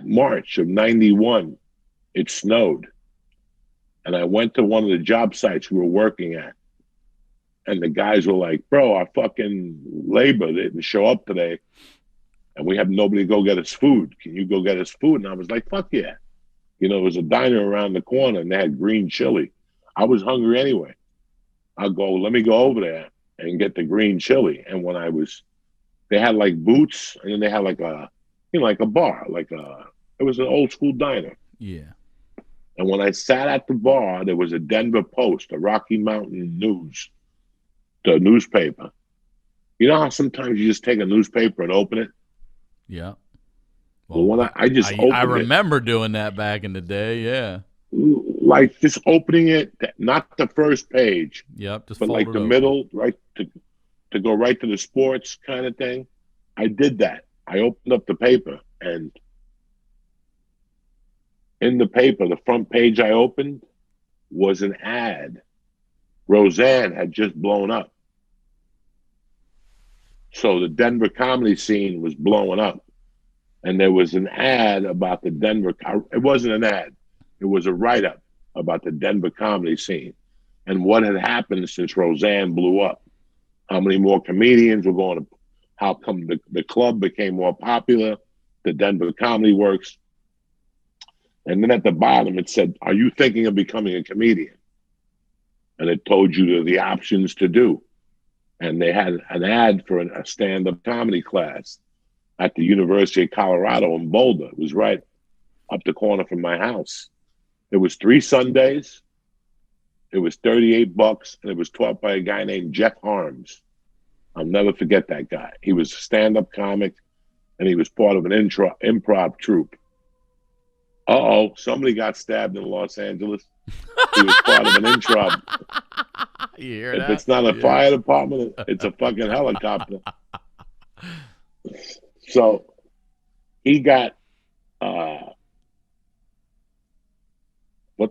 March of 91, it snowed. And I went to one of the job sites we were working at. And the guys were like, bro, our fucking labor didn't show up today. And we have nobody to go get us food. Can you go get us food? And I was like, fuck yeah. There was a diner around the corner and they had green chili. I was hungry anyway. I'll go, let me go over there and get the green chili. And they had like boots and then they had like like a bar, it was an old school diner. Yeah. And when I sat at the bar, there was a Denver Post, a Rocky Mountain News, the newspaper. You know how sometimes you just take a newspaper and open it? Yeah. Well, when I just opened I remember doing that back in the day. Yeah. Like just opening it, not the first page. Yep. Just but like the open. middle, right to go right to the sports kind of thing. I did that. I opened up the paper, and in the paper, the front page I opened was an ad. Roseanne had just blown up. So the Denver comedy scene was blowing up. And there was an ad about the Denver, it wasn't an ad, it was a write-up about the Denver comedy scene and what had happened since Roseanne blew up. How many more comedians were going to, how come the club became more popular, the Denver Comedy Works. And then at the bottom it said, are you thinking of becoming a comedian? And it told you the options to do. And they had an ad for a stand-up comedy class at the University of Colorado in Boulder. It was right up the corner from my house. It was 3 Sundays. It was $38, and it was taught by a guy named Jeff Harms. I'll never forget that guy. He was a stand-up comic, and he was part of an improv troupe. Somebody got stabbed in Los Angeles. He was part of an improv. You hear if that? It's not a fire department, it's a fucking helicopter. So he got, what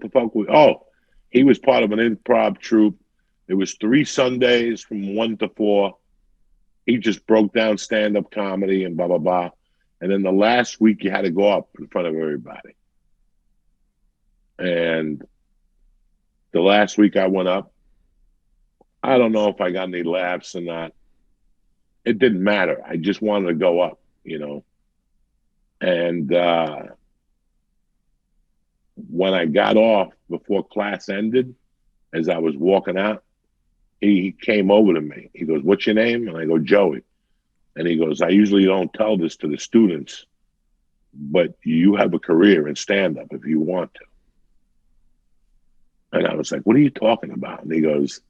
the fuck? He was part of an improv troupe. It was 3 Sundays from 1 to 4. He just broke down stand-up comedy and blah, blah, blah. And then the last week you had to go up in front of everybody. And the last week I went up, I don't know if I got any laughs or not. It didn't matter. I just wanted to go up, And when I got off before class ended, as I was walking out, he came over to me. He goes, what's your name? And I go, Joey. And he goes, I usually don't tell this to the students, but you have a career in stand-up if you want to. And I was like, what are you talking about? And he goes,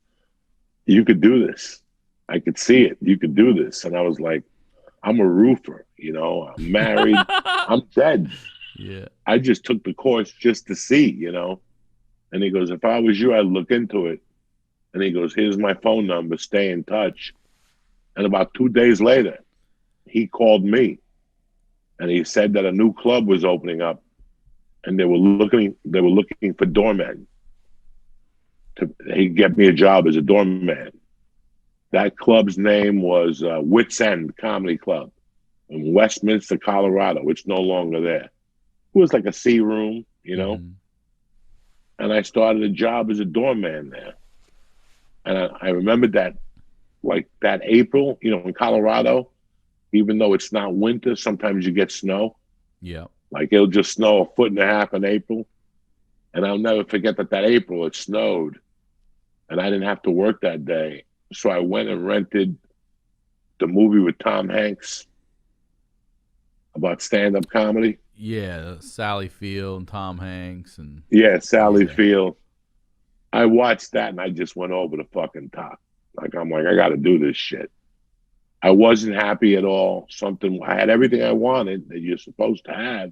you could do this. I could see it. You could do this. And I was like, I'm a roofer, I'm married. I'm dead. Yeah. I just took the course just to see, And he goes, if I was you, I'd look into it. And he goes, here's my phone number. Stay in touch. And about 2 days later, he called me. And he said that a new club was opening up. And they were looking for doormen. He'd get me a job as a doorman. That club's name was Wits End Comedy Club in Westminster, Colorado. It's no longer there. It was like a C room, And I started a job as a doorman there. And I remember that, like that April, in Colorado, even though it's not winter, sometimes you get snow. Yeah. Like it'll just snow 1.5 feet in April. And I'll never forget that April it snowed. And I didn't have to work that day. So I went and rented the movie with Tom Hanks about stand-up comedy. Yeah, Sally Field and Tom Hanks. Sally Field. I watched that and I just went over the fucking top. I'm like, I got to do this shit. I wasn't happy at all. I had everything I wanted that you're supposed to have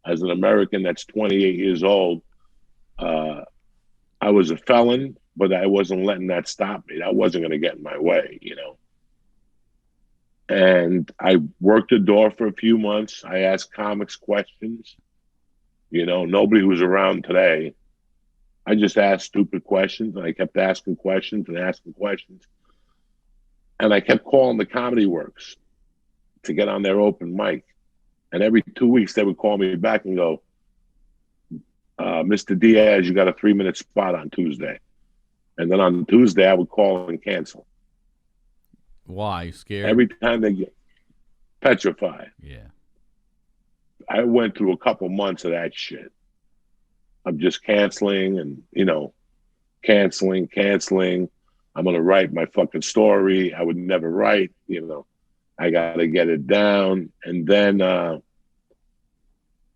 as an American that's 28 years old. I was a felon, but I wasn't letting that stop me. That wasn't going to get in my way, And I worked the door for a few months. I asked comics questions. Nobody was around today. I just asked stupid questions, and I kept asking questions and asking questions. And I kept calling the Comedy Works to get on their open mic. And every 2 weeks, they would call me back and go, Mr. Diaz, you got a 3-minute spot on Tuesday. And then on Tuesday, I would call and cancel. Why? You scared? Every time they get petrified. Yeah. I went through a couple months of that shit. I'm just canceling and, canceling. I'm going to write my fucking story. I would never write, I got to get it down. And then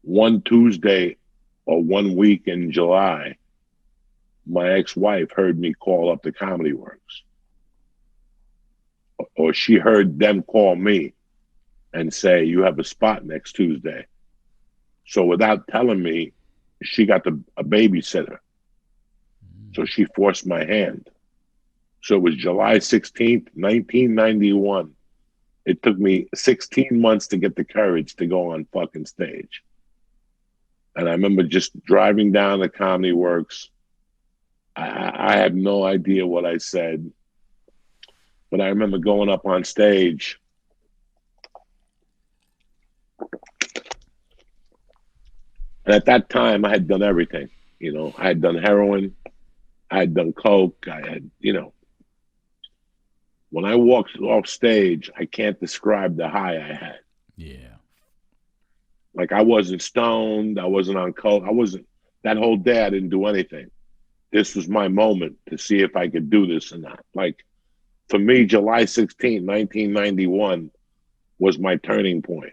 one Tuesday or 1 week in July, my ex-wife heard me call up the Comedy Works. Or she heard them call me and say, you have a spot next Tuesday. So without telling me, she got a babysitter. So she forced my hand. So it was July 16th, 1991. It took me 16 months to get the courage to go on fucking stage. And I remember just driving down the Comedy Works. I have no idea what I said. But I remember going up on stage. And at that time, I had done everything. I had done heroin. I had done coke. I had, when I walked off stage, I can't describe the high I had. Yeah. Like I wasn't stoned. I wasn't on coke. That whole day, I didn't do anything. This was my moment to see if I could do this or not. Like for me, July 16th, 1991 was my turning point.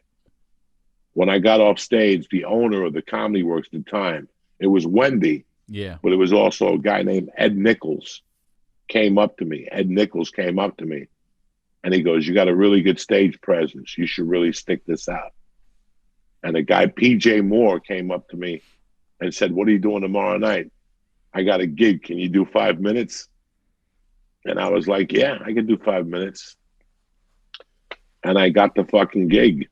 When I got off stage, the owner of the Comedy Works at the time, it was Wendy. Yeah. But it was also a guy named Ed Nichols came up to me. Ed Nichols came up to me and he goes, you got a really good stage presence. You should really stick this out. And a guy, PJ Moore, came up to me and said, what are you doing tomorrow night? I got a gig. Can you do 5 minutes? And I was like, yeah, I can do 5 minutes. And I got the fucking gig.